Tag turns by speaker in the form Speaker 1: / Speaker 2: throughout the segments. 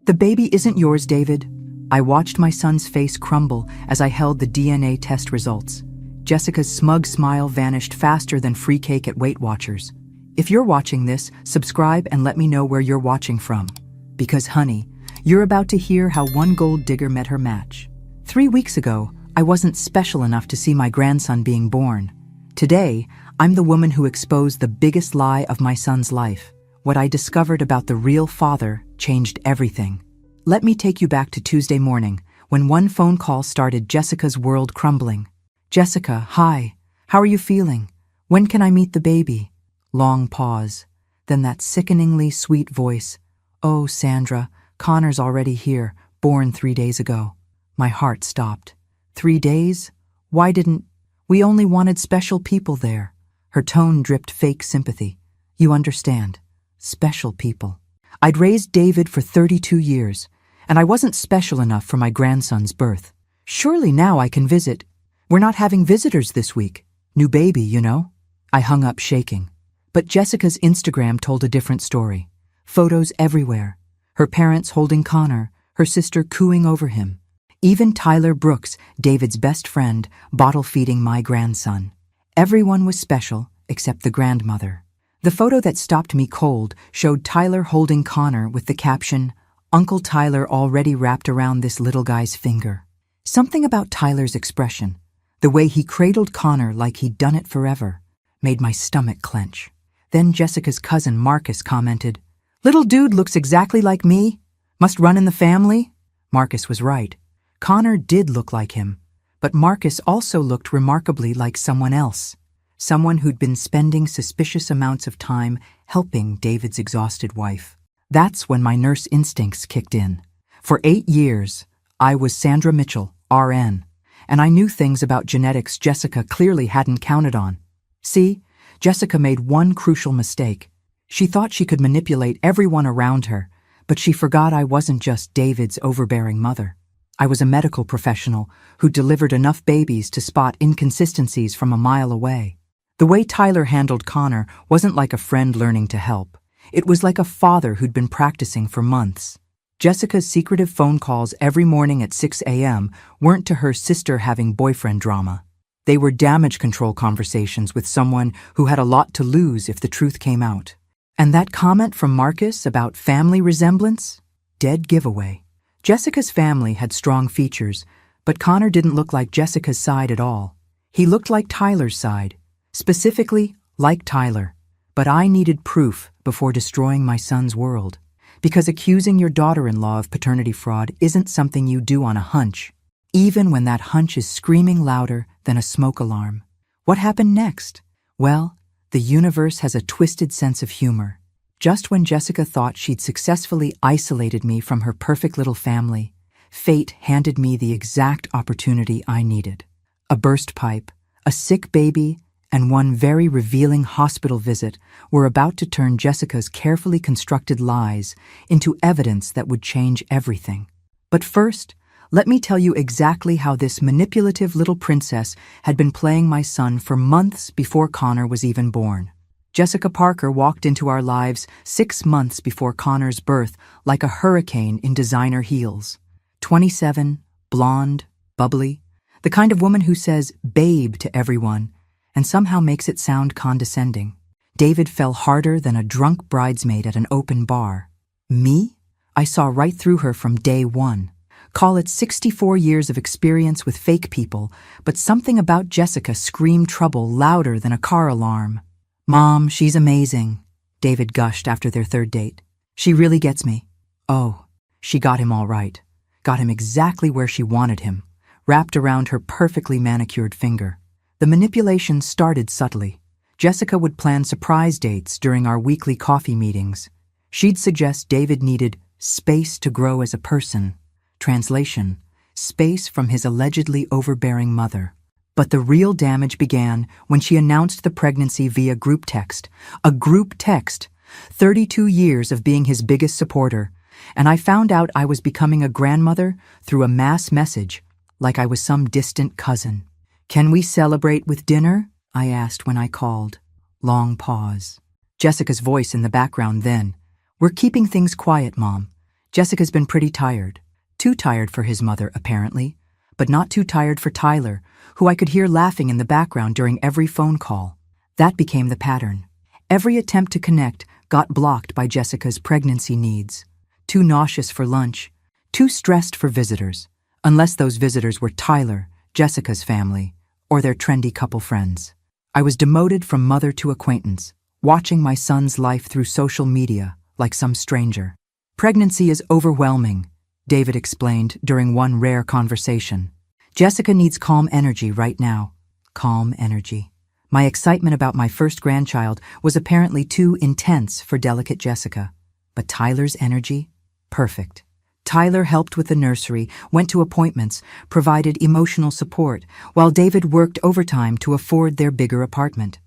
Speaker 1: The baby isn't yours, David. I watched my son's face crumble as I held the DNA test results. Jessica's smug smile vanished faster than free cake at Weight Watchers. If you're watching this, subscribe and let me know where you're watching from. Because, honey, you're about to hear how one gold digger met her match. 3 weeks ago, I wasn't special enough to see my grandson being born. Today, I'm the woman who exposed the biggest lie of my son's life. What I discovered about the real father changed everything. Let me take you back to Tuesday morning, when one phone call started Jessica's world crumbling. Jessica, hi. How are you feeling? When can I meet the baby? Long pause. Then that sickeningly sweet voice. Oh, Sandra, Connor's already here, born 3 days ago. My heart stopped. 3 days? Why didn't... We only wanted special people there. Her tone dripped fake sympathy. You understand. Special people. I'd raised David for 32 years, and I wasn't special enough for my grandson's birth. Surely now I can visit. We're not having visitors this week. New baby, you know? I hung up shaking. But Jessica's Instagram told a different story. Photos everywhere. Her parents holding Connor, her sister cooing over him. Even Tyler Brooks, David's best friend, bottle-feeding my grandson. Everyone was special except the grandmother. The photo that stopped me cold showed Tyler holding Connor with the caption, "Uncle Tyler already wrapped around this little guy's finger." Something about Tyler's expression, the way he cradled Connor like he'd done it forever, made my stomach clench. Then Jessica's cousin Marcus commented, "Little dude looks exactly like me. Must run in the family?" Marcus was right. Connor did look like him, but Marcus also looked remarkably like someone else. Someone who'd been spending suspicious amounts of time helping David's exhausted wife. That's when my nurse instincts kicked in. For 8 years, I was Sandra Mitchell, RN, and I knew things about genetics Jessica clearly hadn't counted on. See, Jessica made one crucial mistake. She thought she could manipulate everyone around her, but she forgot I wasn't just David's overbearing mother. I was a medical professional who delivered enough babies to spot inconsistencies from a mile away. The way Tyler handled Connor wasn't like a friend learning to help. It was like a father who'd been practicing for months. Jessica's secretive phone calls every morning at 6 a.m. weren't to her sister having boyfriend drama. They were damage control conversations with someone who had a lot to lose if the truth came out. And that comment from Marcus about family resemblance? Dead giveaway. Jessica's family had strong features, but Connor didn't look like Jessica's side at all. He looked like Tyler's side. Specifically, like Tyler. But I needed proof before destroying my son's world. Because accusing your daughter-in-law of paternity fraud isn't something you do on a hunch, even when that hunch is screaming louder than a smoke alarm. What happened next? Well, the universe has a twisted sense of humor. Just when Jessica thought she'd successfully isolated me from her perfect little family, fate handed me the exact opportunity I needed. A burst pipe, a sick baby, and one very revealing hospital visit were about to turn Jessica's carefully constructed lies into evidence that would change everything. But first, let me tell you exactly how this manipulative little princess had been playing my son for months before Connor was even born. Jessica Parker walked into our lives 6 months before Connor's birth like a hurricane in designer heels. 27, blonde, bubbly, the kind of woman who says babe to everyone, and somehow makes it sound condescending. David fell harder than a drunk bridesmaid at an open bar. Me? I saw right through her from day one. Call it 64 years of experience with fake people, but something about Jessica screamed trouble louder than a car alarm. "Mom, she's amazing," David gushed after their 3rd date. "She really gets me." Oh, she got him all right. Got him exactly where she wanted him, wrapped around her perfectly manicured finger. The manipulation started subtly. Jessica would plan surprise dates during our weekly coffee meetings. She'd suggest David needed space to grow as a person. Translation, space from his allegedly overbearing mother. But the real damage began when she announced the pregnancy via group text. A group text! 32 years of being his biggest supporter. And I found out I was becoming a grandmother through a mass message, like I was some distant cousin. "Can we celebrate with dinner?" I asked when I called. Long pause. Jessica's voice in the background then. "We're keeping things quiet, Mom. Jessica's been pretty tired. Too tired for his mother, apparently, but not too tired for Tyler, who I could hear laughing in the background during every phone call. That became the pattern. Every attempt to connect got blocked by Jessica's pregnancy needs. Too nauseous for lunch, too stressed for visitors, unless those visitors were Tyler, Jessica's family, or their trendy couple friends. I was demoted from mother to acquaintance, watching my son's life through social media like some stranger. Pregnancy is overwhelming, David explained during one rare conversation. Jessica needs calm energy right now. Calm energy. My excitement about my first grandchild was apparently too intense for delicate Jessica. But Tyler's energy? Perfect. Tyler helped with the nursery, went to appointments, provided emotional support, while David worked overtime to afford their bigger apartment.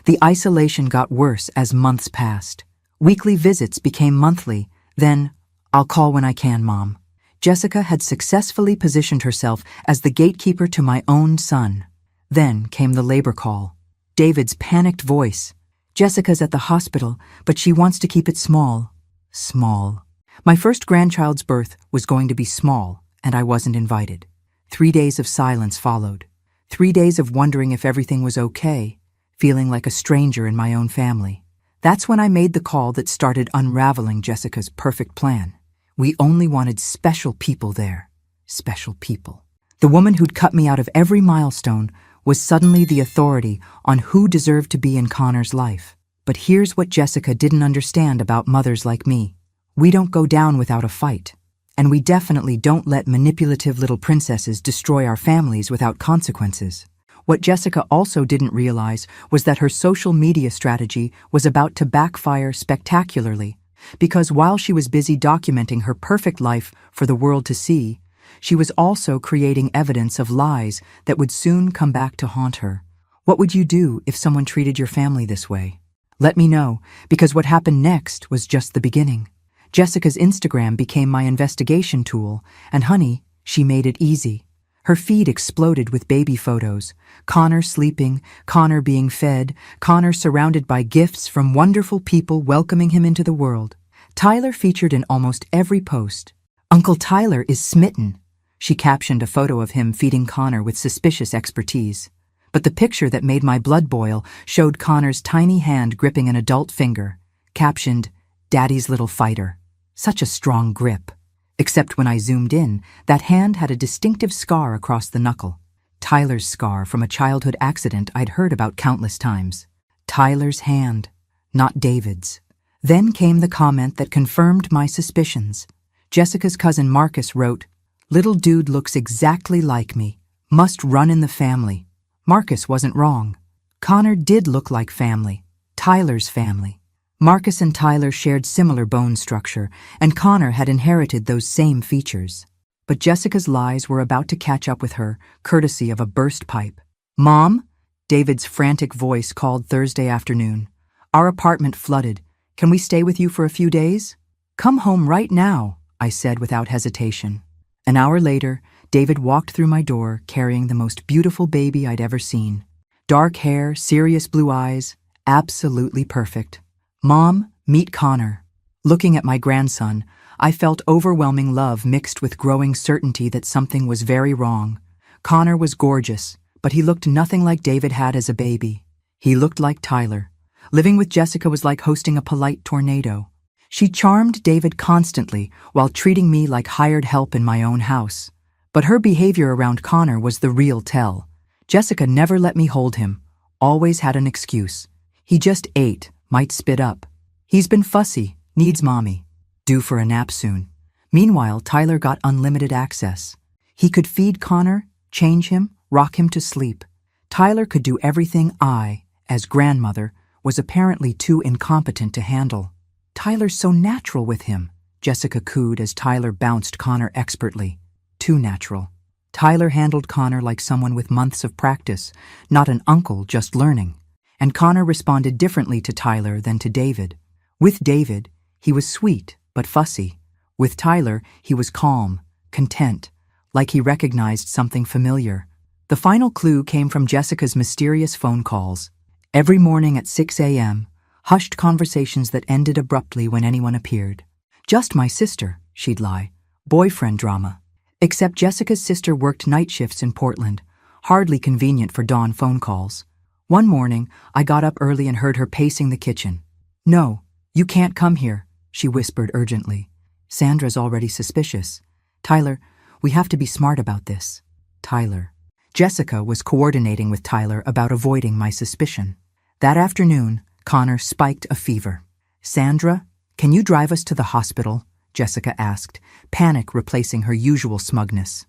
Speaker 1: The isolation got worse as months passed. Weekly visits became monthly. Then, "I'll call when I can, Mom." Jessica had successfully positioned herself as the gatekeeper to my own son. Then came the labor call. David's panicked voice. "Jessica's at the hospital, but she wants to keep it small." Small. My first grandchild's birth was going to be small, and I wasn't invited. 3 days of silence followed. 3 days of wondering if everything was okay, feeling like a stranger in my own family. That's when I made the call that started unraveling Jessica's perfect plan. We only wanted special people there. Special people. The woman who'd cut me out of every milestone was suddenly the authority on who deserved to be in Connor's life. But here's what Jessica didn't understand about mothers like me. We don't go down without a fight. And we definitely don't let manipulative little princesses destroy our families without consequences. What Jessica also didn't realize was that her social media strategy was about to backfire spectacularly, because while she was busy documenting her perfect life for the world to see, she was also creating evidence of lies that would soon come back to haunt her. What would you do if someone treated your family this way? Let me know, because what happened next was just the beginning. Jessica's Instagram became my investigation tool, and honey, she made it easy. Her feed exploded with baby photos. Connor sleeping, Connor being fed, Connor surrounded by gifts from wonderful people welcoming him into the world. Tyler featured in almost every post. "Uncle Tyler is smitten." She captioned a photo of him feeding Connor with suspicious expertise. But the picture that made my blood boil showed Connor's tiny hand gripping an adult finger, captioned, "Daddy's little fighter." Such a strong grip. Except when I zoomed in, that hand had a distinctive scar across the knuckle. Tyler's scar from a childhood accident I'd heard about countless times. Tyler's hand, not David's. Then came the comment that confirmed my suspicions. Jessica's cousin Marcus wrote, "Little dude looks exactly like me. Must run in the family." Marcus wasn't wrong. Connor did look like family. Tyler's family. Marcus and Tyler shared similar bone structure, and Connor had inherited those same features. But Jessica's lies were about to catch up with her, courtesy of a burst pipe. "Mom?" David's frantic voice called Thursday afternoon. "Our apartment flooded. Can we stay with you for a few days?" "Come home right now," I said without hesitation. An hour later, David walked through my door carrying the most beautiful baby I'd ever seen. Dark hair, serious blue eyes, absolutely perfect. "Mom, meet Connor." Looking at my grandson, I felt overwhelming love mixed with growing certainty that something was very wrong. Connor was gorgeous, but he looked nothing like David had as a baby. He looked like Tyler. Living with Jessica was like hosting a polite tornado. She charmed David constantly while treating me like hired help in my own house. But her behavior around Connor was the real tell. Jessica never let me hold him, always had an excuse. He just ate, might spit up. He's been fussy, needs mommy. Due for a nap soon. Meanwhile, Tyler got unlimited access. He could feed Connor, change him, rock him to sleep. Tyler could do everything I, as grandmother, was apparently too incompetent to handle. "Tyler's so natural with him," Jessica cooed as Tyler bounced Connor expertly. Too natural. Tyler handled Connor like someone with months of practice, not an uncle just learning. And Connor responded differently to Tyler than to David. With David, he was sweet but fussy. With Tyler, he was calm, content, like he recognized something familiar. The final clue came from Jessica's mysterious phone calls. Every morning at 6 a.m., hushed conversations that ended abruptly when anyone appeared. "Just my sister," she'd lie. Boyfriend drama. Except Jessica's sister worked night shifts in Portland, hardly convenient for dawn phone calls. One morning, I got up early and heard her pacing the kitchen. "No, you can't come here," she whispered urgently. "Sandra's already suspicious. Tyler, we have to be smart about this." Tyler. Jessica was coordinating with Tyler about avoiding my suspicion. That afternoon, Connor spiked a fever. "Sandra, can you drive us to the hospital?" Jessica asked, panic replacing her usual smugness.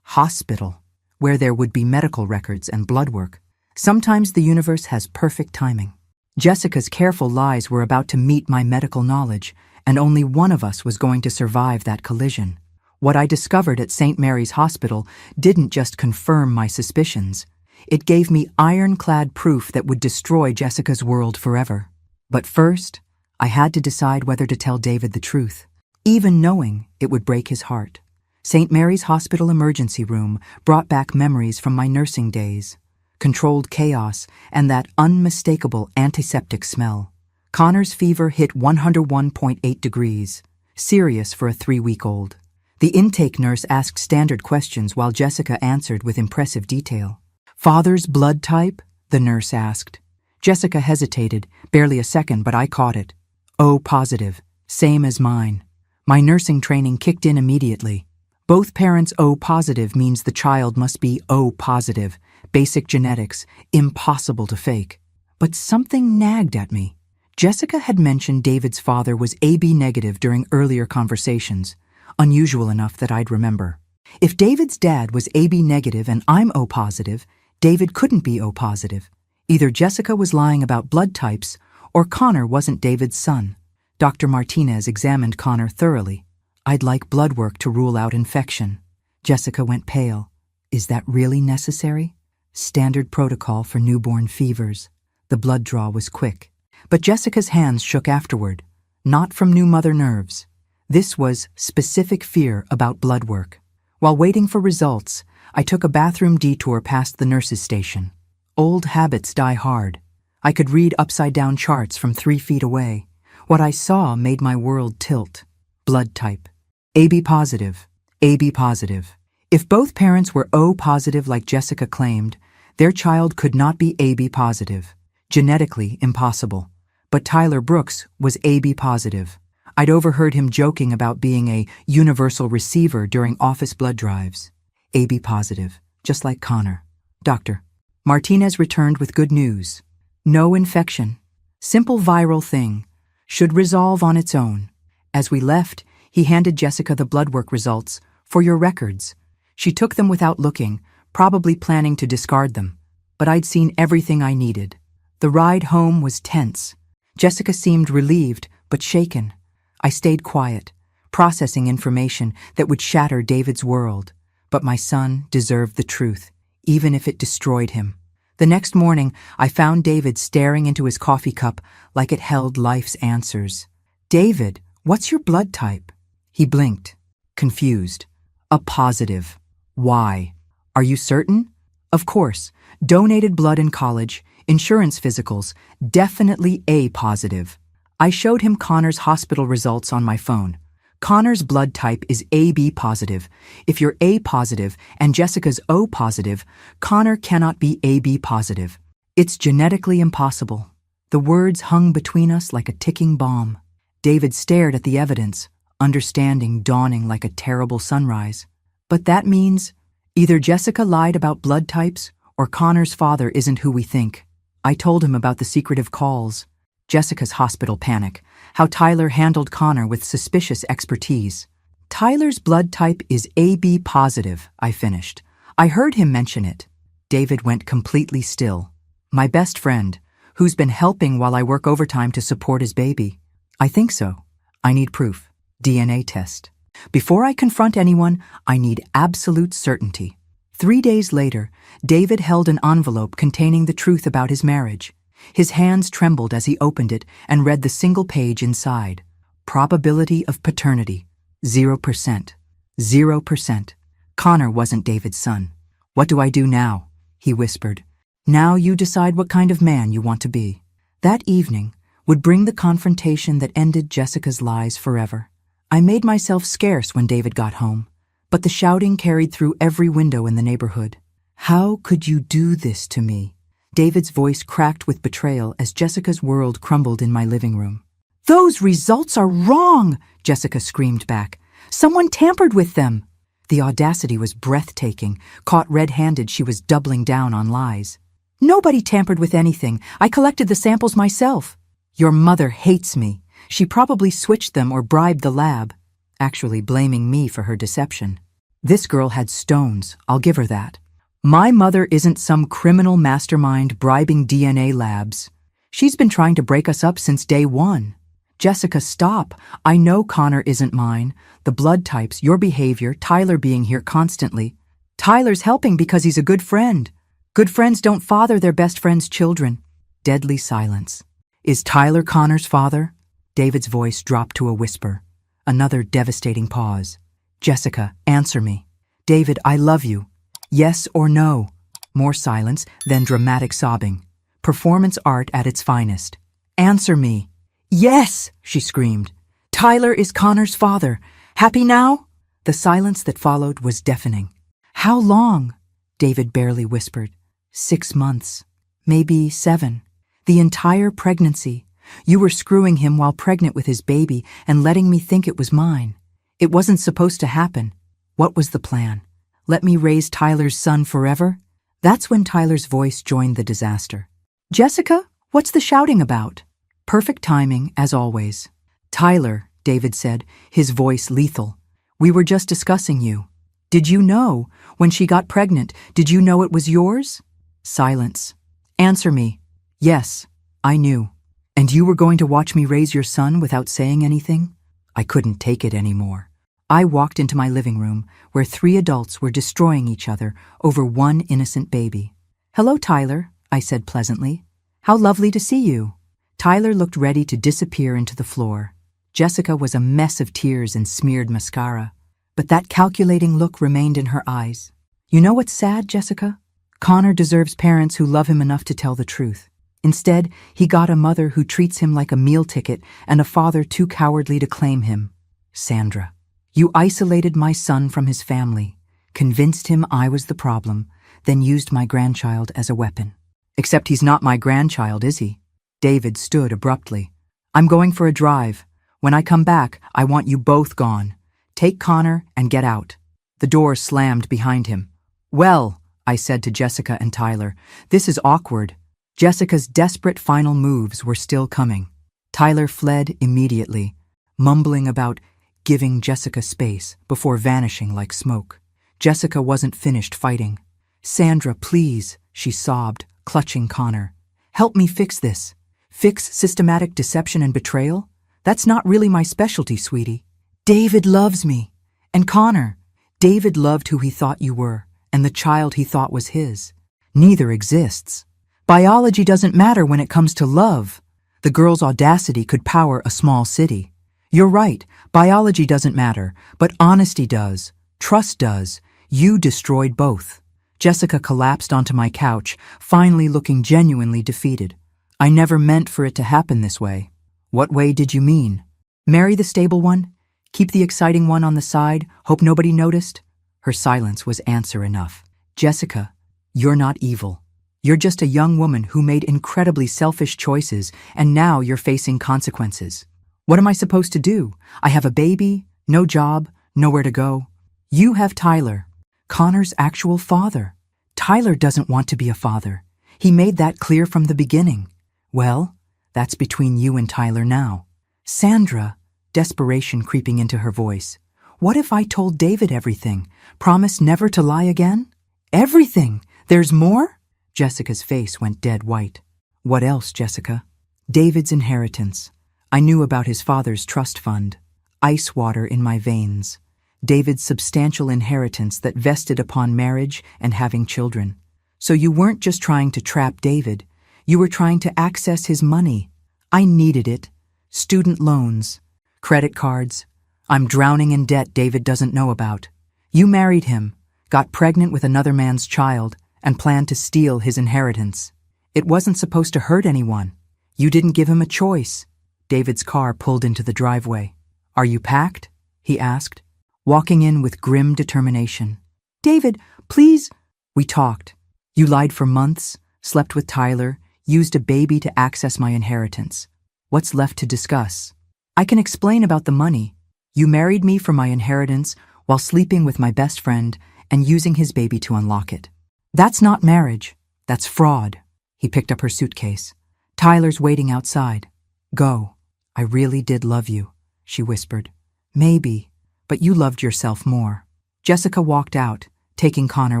Speaker 1: Hospital, where there would be medical records and blood work. Sometimes the universe has perfect timing. Jessica's careful lies were about to meet my medical knowledge, and only one of us was going to survive that collision. What I discovered at St. Mary's Hospital didn't just confirm my suspicions. It gave me ironclad proof that would destroy Jessica's world forever. But first, I had to decide whether to tell David the truth, even knowing it would break his heart. St. Mary's Hospital emergency room brought back memories from my nursing days. Controlled chaos, and that unmistakable antiseptic smell. Connor's fever hit 101.8 degrees, serious for a 3-week-old. The intake nurse asked standard questions while Jessica answered with impressive detail. "Father's blood type?" the nurse asked. Jessica hesitated, barely a second, but I caught it. O positive, same as mine. My nursing training kicked in immediately. Both parents O positive means the child must be O positive. Basic genetics, impossible to fake. But something nagged at me. Jessica had mentioned David's father was AB negative during earlier conversations, unusual enough that I'd remember. If David's dad was AB negative and I'm O positive, David couldn't be O positive. Either Jessica was lying about blood types, or Connor wasn't David's son. Dr. Martinez examined Connor thoroughly. "I'd like blood work to rule out infection." Jessica went pale. "Is that really necessary?" Standard protocol for newborn fevers. The blood draw was quick. But Jessica's hands shook afterward, not from new mother nerves. This was specific fear about blood work. While waiting for results, I took a bathroom detour past the nurse's station. Old habits die hard. I could read upside-down charts from 3 feet away. What I saw made my world tilt. Blood type. AB positive. AB positive. If both parents were O positive like Jessica claimed, their child could not be AB positive. Genetically impossible. But Tyler Brooks was AB positive. I'd overheard him joking about being a universal receiver during office blood drives. AB positive, just like Connor. Doctor. Martinez returned with good news. No infection. Simple viral thing. Should resolve on its own. As we left, he handed Jessica the blood work results. "For your records." She took them without looking, probably planning to discard them. But I'd seen everything I needed. The ride home was tense. Jessica seemed relieved, but shaken. I stayed quiet, processing information that would shatter David's world. But my son deserved the truth, even if it destroyed him. The next morning, I found David staring into his coffee cup like it held life's answers. "David, what's your blood type?" He blinked, confused. "A positive." "Why?" "Are you certain?" "Of course. Donated blood in college, insurance physicals, definitely A positive." I showed him Connor's hospital results on my phone. Connor's blood type is AB positive. If you're A positive and Jessica's O positive, Connor cannot be AB positive. It's genetically impossible. The words hung between us like a ticking bomb. David stared at the evidence, understanding dawning like a terrible sunrise. But that means either Jessica lied about blood types or Connor's father isn't who we think. I told him about the secretive calls, Jessica's hospital panic, how Tyler handled Connor with suspicious expertise. "Tyler's blood type is AB positive," I finished. "I heard him mention it." David went completely still. "My best friend, who's been helping while I work overtime to support his baby." "I think so. I need proof. DNA test. Before I confront anyone, I need absolute certainty." 3 days later, David held an envelope containing the truth about his marriage. His hands trembled as he opened it and read the single page inside. Probability of paternity, 0%. 0%. Connor wasn't David's son. "What do I do now?" he whispered. "Now you decide what kind of man you want to be." That evening would bring the confrontation that ended Jessica's lies forever. I made myself scarce when David got home, but the shouting carried through every window in the neighborhood. How could you do this to me? David's voice cracked with betrayal as Jessica's world crumbled in my living room. Those results are wrong, Jessica screamed back. Someone tampered with them. The audacity was breathtaking. Caught red-handed, she was doubling down on lies. Nobody tampered with anything. I collected the samples myself. Your mother hates me. She probably switched them or bribed the lab, actually blaming me for her deception. This girl had stones, I'll give her that. My mother isn't some criminal mastermind bribing DNA labs. She's been trying to break us up since day one. Jessica, stop. I know Connor isn't mine. The blood types, your behavior, Tyler being here constantly. Tyler's helping because he's a good friend. Good friends don't father their best friend's children. Deadly silence. Is Tyler Connor's father? David's voice dropped to a whisper. Another devastating pause. Jessica, answer me. David, I love you. Yes or no? More silence, then dramatic sobbing. Performance art at its finest. Answer me. Yes, she screamed. Tyler is Connor's father. Happy now? The silence that followed was deafening. How long? David barely whispered. 6 months. Maybe 7. The entire pregnancy. You were screwing him while pregnant with his baby and letting me think it was mine. It wasn't supposed to happen. What was the plan? Let me raise Tyler's son forever? That's when Tyler's voice joined the disaster. Jessica, what's the shouting about? Perfect timing, as always. Tyler, David said, his voice lethal. We were just discussing you. Did you know? When she got pregnant, did you know it was yours? Silence. Answer me. Yes, I knew. And you were going to watch me raise your son without saying anything? I couldn't take it anymore. I walked into my living room, where 3 adults were destroying each other over one innocent baby. Hello, Tyler, I said pleasantly. How lovely to see you. Tyler looked ready to disappear into the floor. Jessica was a mess of tears and smeared mascara, but that calculating look remained in her eyes. You know what's sad, Jessica? Connor deserves parents who love him enough to tell the truth. Instead, he got a mother who treats him like a meal ticket and a father too cowardly to claim him. Sandra, you isolated my son from his family, convinced him I was the problem, then used my grandchild as a weapon. Except he's not my grandchild, is he? David stood abruptly. I'm going for a drive. When I come back, I want you both gone. Take Connor and get out. The door slammed behind him. Well, I said to Jessica and Tyler, this is awkward. Jessica's desperate final moves were still coming. Tyler fled immediately, mumbling about giving Jessica space before vanishing like smoke. Jessica wasn't finished fighting. Sandra, please, she sobbed, clutching Connor. Help me fix this. Fix systematic deception and betrayal? That's not really my specialty, sweetie. David loves me. And Connor. David loved who he thought you were, and the child he thought was his. Neither exists. Biology doesn't matter when it comes to love. The girl's audacity could power a small city. You're right, biology doesn't matter, but honesty does. Trust does. You destroyed both. Jessica collapsed onto my couch, finally looking genuinely defeated. I never meant for it to happen this way. What way did you mean? Marry the stable one? Keep the exciting one on the side? Hope nobody noticed? Her silence was answer enough. Jessica, you're not evil. You're just a young woman who made incredibly selfish choices, and now you're facing consequences. What am I supposed to do? I have a baby, no job, nowhere to go. You have Tyler, Connor's actual father. Tyler doesn't want to be a father. He made that clear from the beginning. Well, that's between you and Tyler now. Sandra, desperation creeping into her voice. What if I told David everything? Promise never to lie again? Everything? There's more? Jessica's face went dead white. What else, Jessica? David's inheritance. I knew about his father's trust fund. Ice water in my veins. David's substantial inheritance that vested upon marriage and having children. So you weren't just trying to trap David. You were trying to access his money. I needed it. Student loans. Credit cards. I'm drowning in debt David doesn't know about. You married him, got pregnant with another man's child, and planned to steal his inheritance. It wasn't supposed to hurt anyone. You didn't give him a choice. David's car pulled into the driveway. Are you packed? he asked, walking in with grim determination. David, please. We talked. You lied for months, slept with Tyler, used a baby to access my inheritance. What's left to discuss? I can explain about the money. You married me for my inheritance while sleeping with my best friend and using his baby to unlock it. That's not marriage. That's fraud. He picked up her suitcase. Tyler's waiting outside. Go. I really did love you, she whispered. Maybe, but you loved yourself more. Jessica walked out, taking Connor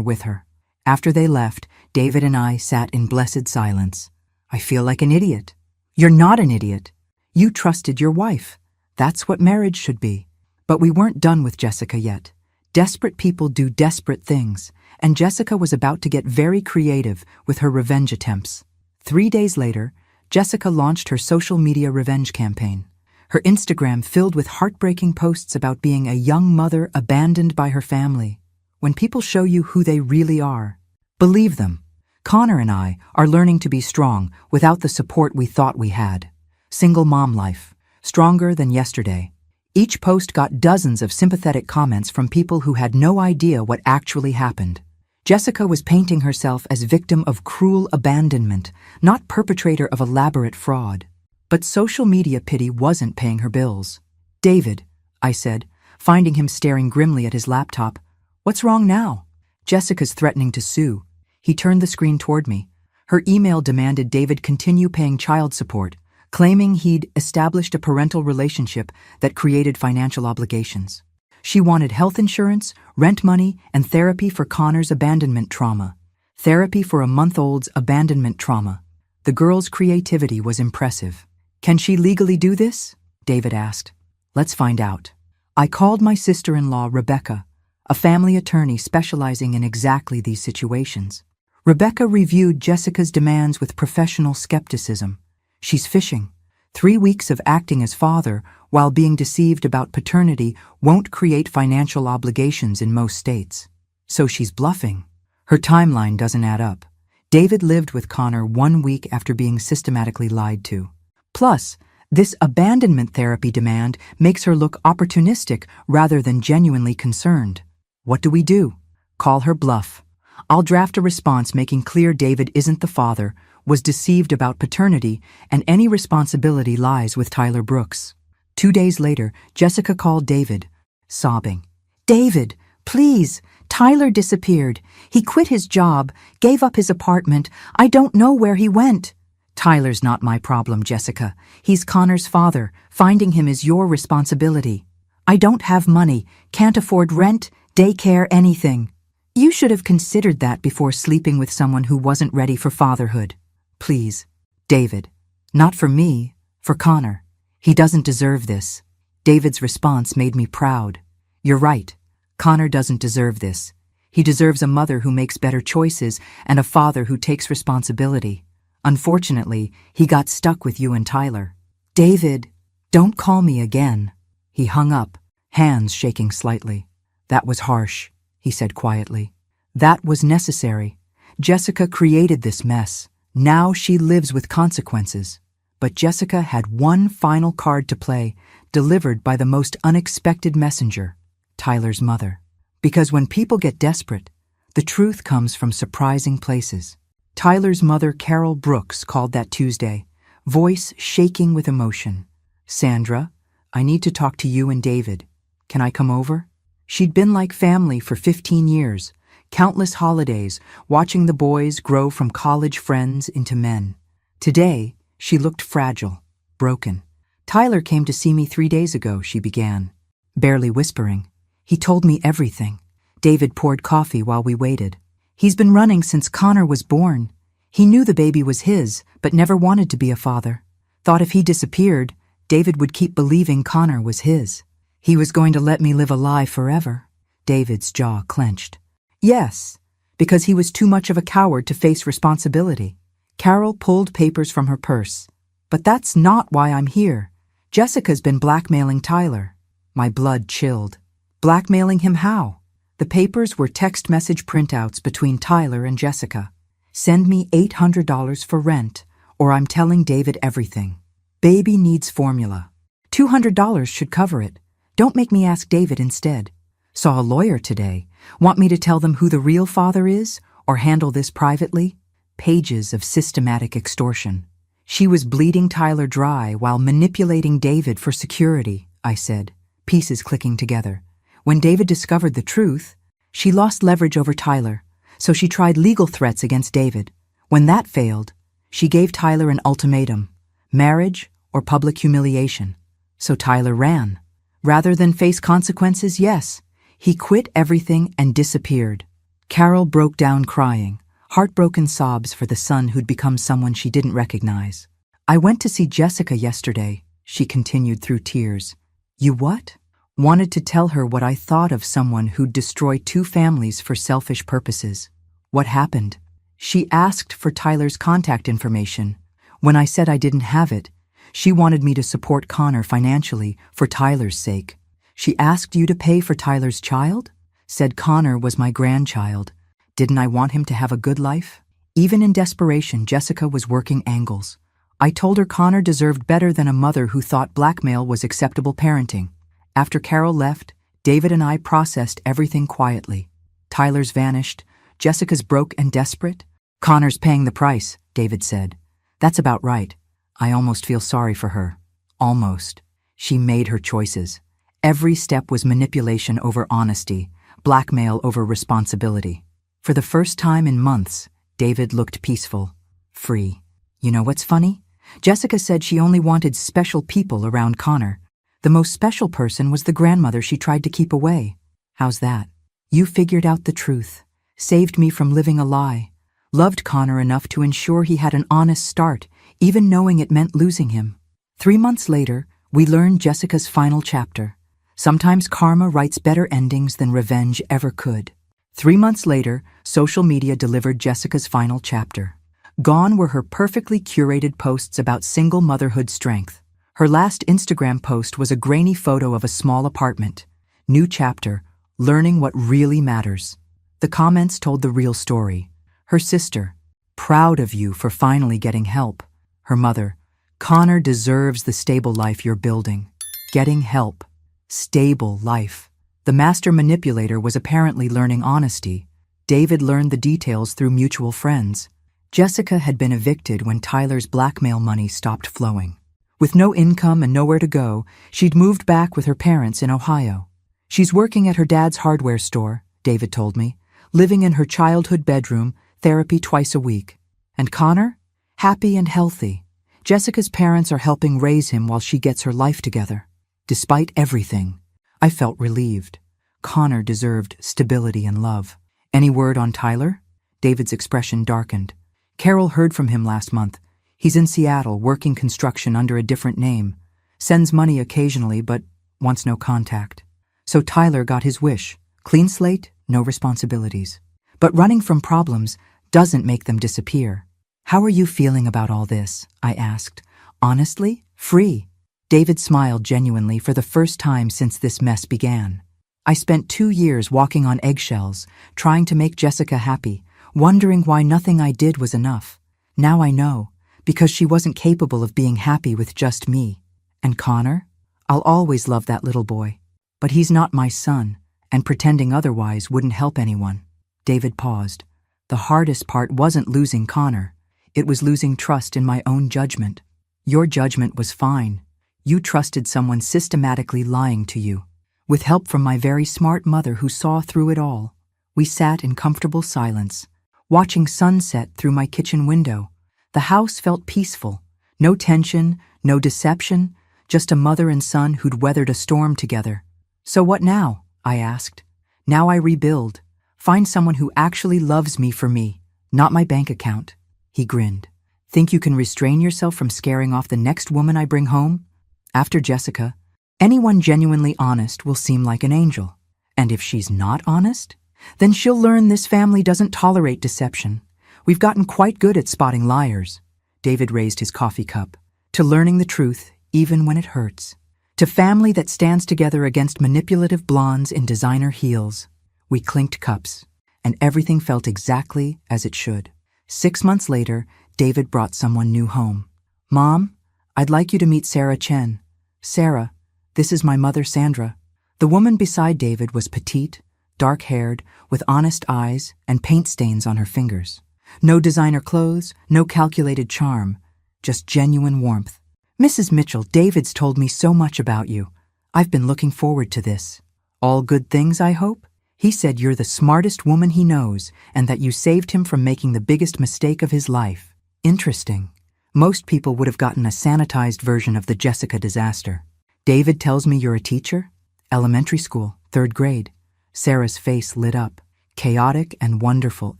Speaker 1: with her. After they left, David and I sat in blessed silence. I feel like an idiot. You're not an idiot. You trusted your wife. That's what marriage should be. But we weren't done with Jessica yet. Desperate people do desperate things, and Jessica was about to get very creative with her revenge attempts. 3 days later, Jessica launched her social media revenge campaign. Her Instagram filled with heartbreaking posts about being a young mother abandoned by her family. When people show you who they really are, believe them. Connor and I are learning to be strong without the support we thought we had. Single mom life, stronger than yesterday. Each post got dozens of sympathetic comments from people who had no idea what actually happened. Jessica was painting herself as victim of cruel abandonment, not perpetrator of elaborate fraud. But social media pity wasn't paying her bills. David, I said, finding him staring grimly at his laptop. What's wrong now? Jessica's threatening to sue. He turned the screen toward me. Her email demanded David continue paying child support, claiming he'd established a parental relationship that created financial obligations. She wanted health insurance, rent money, and therapy for Connor's abandonment trauma. Therapy for a month-old's abandonment trauma. The girl's creativity was impressive. Can she legally do this? David asked. Let's find out. I called my sister-in-law, Rebecca, a family attorney specializing in exactly these situations. Rebecca reviewed Jessica's demands with professional skepticism. She's fishing. 3 weeks of acting as father while being deceived about paternity won't create financial obligations in most states. So she's bluffing. Her timeline doesn't add up. David lived with Connor 1 week after being systematically lied to. Plus, this abandonment therapy demand makes her look opportunistic rather than genuinely concerned. What do we do? Call her bluff. I'll draft a response making clear David isn't the father, was deceived about paternity, and any responsibility lies with Tyler Brooks. 2 days later, Jessica called David, sobbing. David, please, Tyler disappeared. He quit his job, gave up his apartment. I don't know where he went. Tyler's not my problem, Jessica. He's Connor's father. Finding him is your responsibility. I don't have money, can't afford rent, daycare, anything. You should have considered that before sleeping with someone who wasn't ready for fatherhood. Please, David. Not for me, for Connor. He doesn't deserve this. David's response made me proud. You're right. Connor doesn't deserve this. He deserves a mother who makes better choices and a father who takes responsibility. Unfortunately, he got stuck with you and Tyler. David, don't call me again. He hung up, hands shaking slightly. That was harsh, he said quietly. That was necessary. Jessica created this mess. Now she lives with consequences. But Jessica had one final card to play, delivered by the most unexpected messenger, Tyler's mother. Because when people get desperate, the truth comes from surprising places. Tyler's mother, Carol Brooks, called that Tuesday, voice shaking with emotion. Sandra, I need to talk to you and David. Can I come over? She'd been like family for 15 years, countless holidays, watching the boys grow from college friends into men. Today, she looked fragile, broken. Tyler came to see me 3 days ago, she began, barely whispering. He told me everything. David poured coffee while we waited. He's been running since Connor was born. He knew the baby was his, but never wanted to be a father. Thought if he disappeared, David would keep believing Connor was his. He was going to let me live a lie forever. David's jaw clenched. Yes, because he was too much of a coward to face responsibility. Carol pulled papers from her purse. But that's not why I'm here. Jessica's been blackmailing Tyler. My blood chilled. Blackmailing him how? The papers were text message printouts between Tyler and Jessica. Send me $800 for rent, or I'm telling David everything. Baby needs formula. $200 should cover it. Don't make me ask David instead. Saw a lawyer today. Want me to tell them who the real father is, or handle this privately? Pages of systematic extortion. She was bleeding Tyler dry while manipulating David for security, I said, pieces clicking together. When David discovered the truth, she lost leverage over Tyler, so she tried legal threats against David. When that failed, she gave Tyler an ultimatum: marriage or public humiliation. So Tyler ran. Rather than face consequences, yes, he quit everything and disappeared. Carol broke down crying, heartbroken sobs for the son who'd become someone she didn't recognize. I went to see Jessica yesterday, she continued through tears. You what? Wanted to tell her what I thought of someone who'd destroy 2 families for selfish purposes. What happened? She asked for Tyler's contact information. When I said I didn't have it, she wanted me to support Connor financially for Tyler's sake. She asked you to pay for Tyler's child? Said Connor was my grandchild. Didn't I want him to have a good life? Even in desperation, Jessica was working angles. I told her Connor deserved better than a mother who thought blackmail was acceptable parenting. After Carol left, David and I processed everything quietly. Tyler's vanished. Jessica's broke and desperate. Connor's paying the price, David said. That's about right. I almost feel sorry for her. Almost. She made her choices. Every step was manipulation over honesty, blackmail over responsibility. For the first time in months, David looked peaceful, free. You know what's funny? Jessica said she only wanted special people around Connor. The most special person was the grandmother she tried to keep away. How's that? You figured out the truth, saved me from living a lie, loved Connor enough to ensure he had an honest start, even knowing it meant losing him. 3 months later, we learned Jessica's final chapter. Sometimes karma writes better endings than revenge ever could. 3 months later, social media delivered Jessica's final chapter. Gone were her perfectly curated posts about single motherhood strength. Her last Instagram post was a grainy photo of a small apartment. New chapter, learning what really matters. The comments told the real story. Her sister, proud of you for finally getting help. Her mother, Connor deserves the stable life you're building. Getting help. Stable life. The master manipulator was apparently learning honesty. David learned the details through mutual friends. Jessica had been evicted when Tyler's blackmail money stopped flowing. With no income and nowhere to go, she'd moved back with her parents in Ohio. She's working at her dad's hardware store, David told me, living in her childhood bedroom, therapy twice a week. And Connor? Happy and healthy. Jessica's parents are helping raise him while she gets her life together. Despite everything, I felt relieved. Connor deserved stability and love. Any word on Tyler? David's expression darkened. Carol heard from him last month. He's in Seattle, working construction under a different name. Sends money occasionally, but wants no contact. So Tyler got his wish. Clean slate, no responsibilities. But running from problems doesn't make them disappear. How are you feeling about all this? I asked. Honestly? Free. David smiled genuinely for the first time since this mess began. I spent 2 years walking on eggshells, trying to make Jessica happy, wondering why nothing I did was enough. Now I know. Because she wasn't capable of being happy with just me. And Connor? I'll always love that little boy. But he's not my son, and pretending otherwise wouldn't help anyone. David paused. The hardest part wasn't losing Connor. It was losing trust in my own judgment. Your judgment was fine. You trusted someone systematically lying to you. With help from my very smart mother who saw through it all. We sat in comfortable silence, watching sunset through my kitchen window. The house felt peaceful. No tension, no deception, just a mother and son who'd weathered a storm together. So what now? I asked. Now I rebuild. Find someone who actually loves me for me, not my bank account. He grinned. Think you can restrain yourself from scaring off the next woman I bring home? After Jessica, anyone genuinely honest will seem like an angel. And if she's not honest, then she'll learn this family doesn't tolerate deception. We've gotten quite good at spotting liars. David raised his coffee cup. To learning the truth, even when it hurts. To family that stands together against manipulative blondes in designer heels. We clinked cups, and everything felt exactly as it should. 6 months later, David brought someone new home. Mom, I'd like you to meet Sarah Chen. Sarah, this is my mother Sandra. The woman beside David was petite, dark-haired, with honest eyes and paint stains on her fingers. No designer clothes, no calculated charm, just genuine warmth. "Mrs. Mitchell, David's told me so much about you. I've been looking forward to this. All good things, I hope? He said you're the smartest woman he knows and that you saved him from making the biggest mistake of his life." Interesting. Most people would have gotten a sanitized version of the Jessica disaster. "David tells me you're a teacher?" "Elementary school, 3rd grade. Sarah's face lit up. "Chaotic and wonderful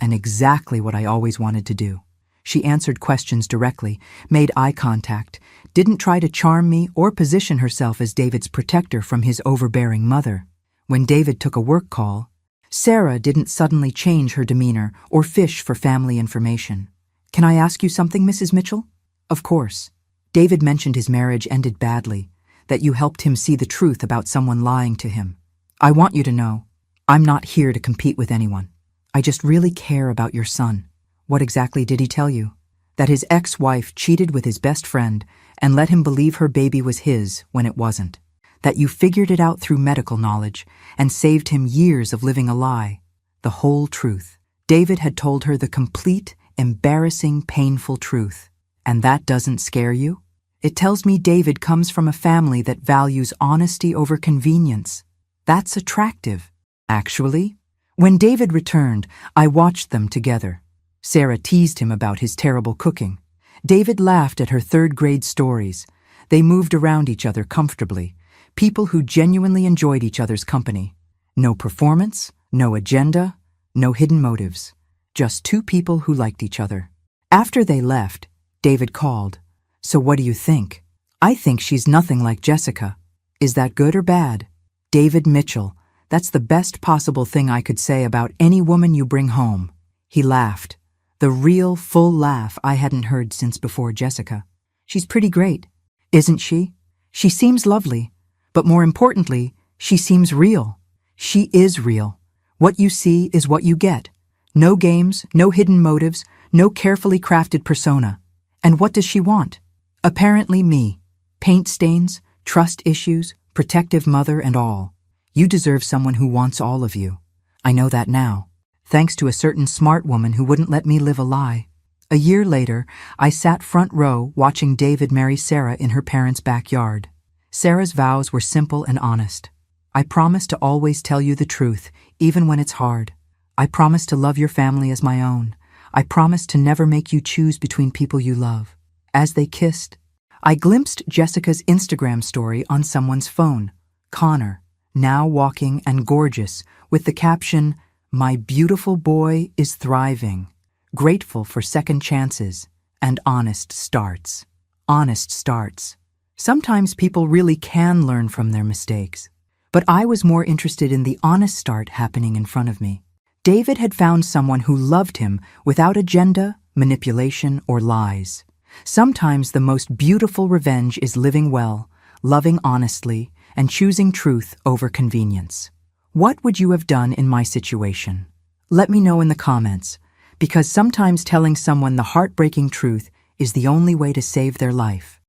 Speaker 1: and exactly what I always wanted to do." She answered questions directly, made eye contact, didn't try to charm me or position herself as David's protector from his overbearing mother. When David took a work call, Sarah didn't suddenly change her demeanor or fish for family information. "Can I ask you something, Mrs. Mitchell?" "Of course." "David mentioned his marriage ended badly, that you helped him see the truth about someone lying to him. I want you to know, I'm not here to compete with anyone. I just really care about your son." "What exactly did he tell you?" "That his ex-wife cheated with his best friend and let him believe her baby was his when it wasn't. That you figured it out through medical knowledge and saved him years of living a lie. The whole truth." David had told her the complete, embarrassing, painful truth. "And that doesn't scare you?" "It tells me David comes from a family that values honesty over convenience. That's attractive." "Actually?" When David returned, I watched them together. Sarah teased him about his terrible cooking. David laughed at her 3rd grade stories. They moved around each other comfortably, people who genuinely enjoyed each other's company. No performance, no agenda, no hidden motives. Just 2 people who liked each other. After they left, David called. "So what do you think?" "I think she's nothing like Jessica." "Is that good or bad?" "David Mitchell, that's the best possible thing I could say about any woman you bring home." He laughed. The real, full laugh I hadn't heard since before Jessica. "She's pretty great." "Isn't she? She seems lovely. But more importantly, she seems real." "She is real. What you see is what you get. No games, no hidden motives, no carefully crafted persona. And what does she want? Apparently me. Paint stains, trust issues, protective mother and all. You deserve someone who wants all of you. I know that now, thanks to a certain smart woman who wouldn't let me live a lie." A year later, I sat front row watching David marry Sarah in her parents' backyard. Sarah's vows were simple and honest. "I promise to always tell you the truth, even when it's hard. I promise to love your family as my own. I promise to never make you choose between people you love." As they kissed, I glimpsed Jessica's Instagram story on someone's phone. Connor, now walking and gorgeous, with the caption, "My beautiful boy is thriving, grateful for second chances and honest starts." Honest starts. Sometimes people really can learn from their mistakes. But I was more interested in the honest start happening in front of me. David had found someone who loved him without agenda, manipulation, or lies. Sometimes the most beautiful revenge is living well, loving honestly, and choosing truth over convenience. What would you have done in my situation? Let me know in the comments, because sometimes telling someone the heartbreaking truth is the only way to save their life.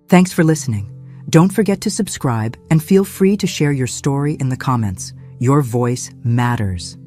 Speaker 1: Thanks for listening. Don't forget to subscribe and feel free to share your story in the comments. Your voice matters.